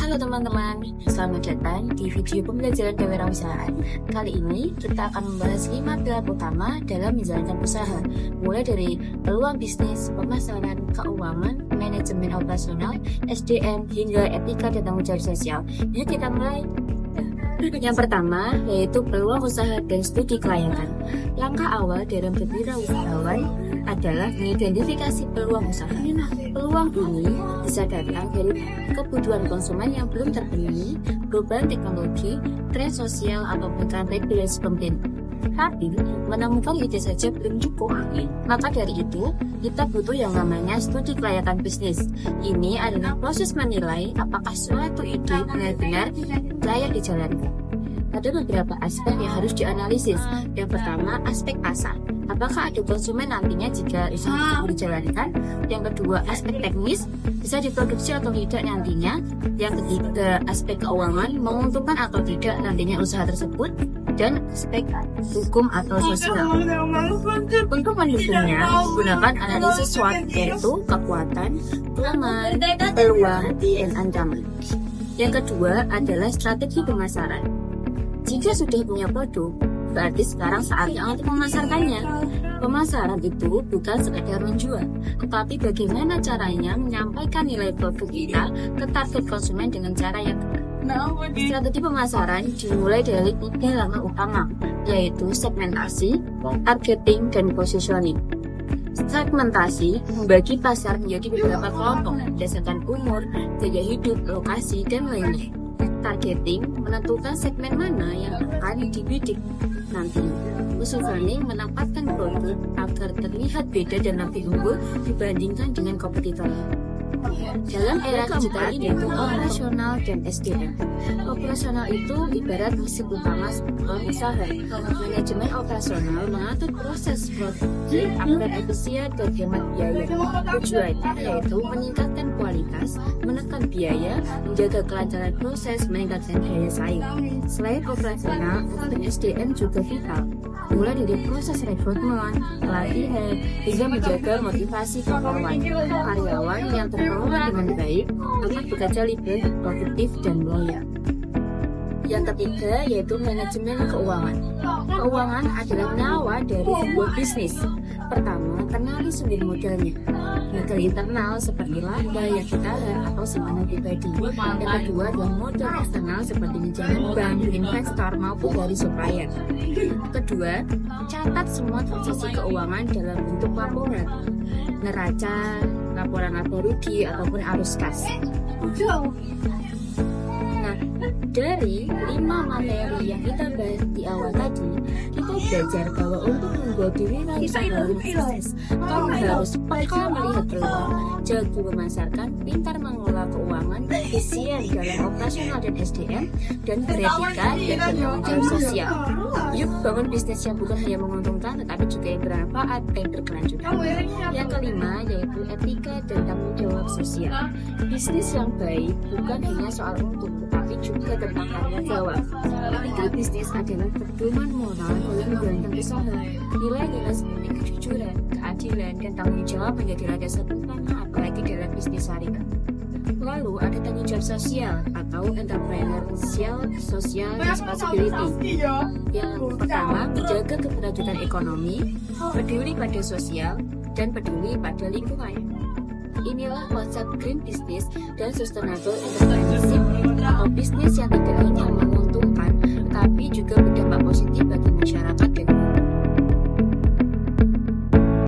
Halo teman-teman, selamat datang di video pembelajaran kewirausahaan. Kali ini kita akan membahas 5 pilar utama dalam menjalankan usaha, mulai dari peluang bisnis, pemasaran, keuangan, manajemen operasional, SDM, hingga etika dan tanggung jawab sosial. Yuk kita mulai. Yang pertama yaitu peluang usaha dan studi kelayakan. Langkah awal dalam berwirausahawan adalah mengidentifikasi peluang usaha. Peluang ini bisa datang dari kebutuhan konsumen yang belum terpenuhi, perubahan teknologi, tren sosial, atau perubahan regulasi pemerintah. Tapi menemukan ide saja belum cukup. Maka dari itu, kita butuh yang namanya studi kelayakan bisnis. Ini adalah proses menilai apakah suatu ide benar-benar layak dijalankan. Ada beberapa aspek yang harus dianalisis. Yang pertama, aspek pasar. Apakah ada konsumen nantinya jika usaha dijalankan? Yang kedua, aspek teknis, bisa diproduksi atau tidak nantinya. Yang ketiga, aspek keuangan, menguntungkan atau tidak nantinya usaha tersebut. Dan aspek hukum atau sosial. Untuk mendukungnya, gunakan analisis SWOT, yaitu kekuatan, kelemahan, peluang, dan ancaman. Yang kedua adalah strategi pemasaran. Jika sudah punya produk, berarti sekarang saatnya untuk memasarkannya. Pemasaran itu bukan sekedar menjual, tetapi bagaimana caranya menyampaikan nilai produk kita ke target konsumen dengan cara yang tepat. Strategi pemasaran dimulai dari 3 langkah utama, yaitu segmentasi, targeting, dan positioning. Segmentasi membagi pasar menjadi beberapa kelompok berdasarkan umur, gaya hidup, lokasi, dan lainnya. Targeting menentukan segmen mana yang akan dibidik nanti. Positioning menempatkan produk agar terlihat beda dan lebih unggul dibandingkan dengan kompetitor. Dalam era digital ini itu operasional dan SDM. Operasional itu ibarat mesin utama sebuah usaha. Manajemen operasional mengatur proses produksi agar efisien dan hemat biaya. Tujuannya yaitu meningkatkan kualitas, menekan biaya, menjaga kelancaran proses, meningkatkan daya saing. Selain operasional, aspek SDM juga vital. Mulai dari proses rekrutmen, pelatihan, hingga menjaga motivasi karyawan yang terkelola dengan baik akan bekerja lebih produktif dan loyal. Yang ketiga yaitu manajemen keuangan. Keuangan adalah nyawa dari sebuah bisnis. Pertama, kenali sumber modalnya. Modal internal seperti laba yang ditahan atau simpanan pribadi. Yang kedua adalah modal eksternal seperti pinjaman bank, investor maupun dari supplier. Kedua, catat semua transaksi keuangan dalam bentuk laporan, neraca, laporan laba rugi ataupun arus kas. Nah, dari 5 materi yang kita bahas di awal tadi, kita belajar bahwa untuk membuat wirausaha bisnis, kamu harus peka melihat peluang, jago memasarkan, pintar mengelola keuangan, efisien dalam operasional dan SDM, dan beretika dan bertanggung jawab sosial. Yuk bangun bisnis yang bukan hanya menguntungkan, tetapi juga yang bermanfaat dan berkelanjutan. Yang kelima yaitu etika dan tanggung jawab sosial. Bisnis yang baik bukan hanya soal untung, tetapi juga tentang tanggung jawab. Etika bisnis adalah pedoman moral dalam menjalankan usaha. Nilai-nilai seperti kejujuran, keadilan, dan tanggung jawab menjadi landasan utama apalagi dalam bisnis syariah. Lalu ada tanggung jawab sosial atau entrepreneurial social responsibility. Yang pertama, menjaga keberlanjutan ekonomi, peduli pada sosial, dan peduli pada lingkungan. Inilah konsep green business dan sustainable entrepreneurship atau bisnis yang tidak hanya menguntungkan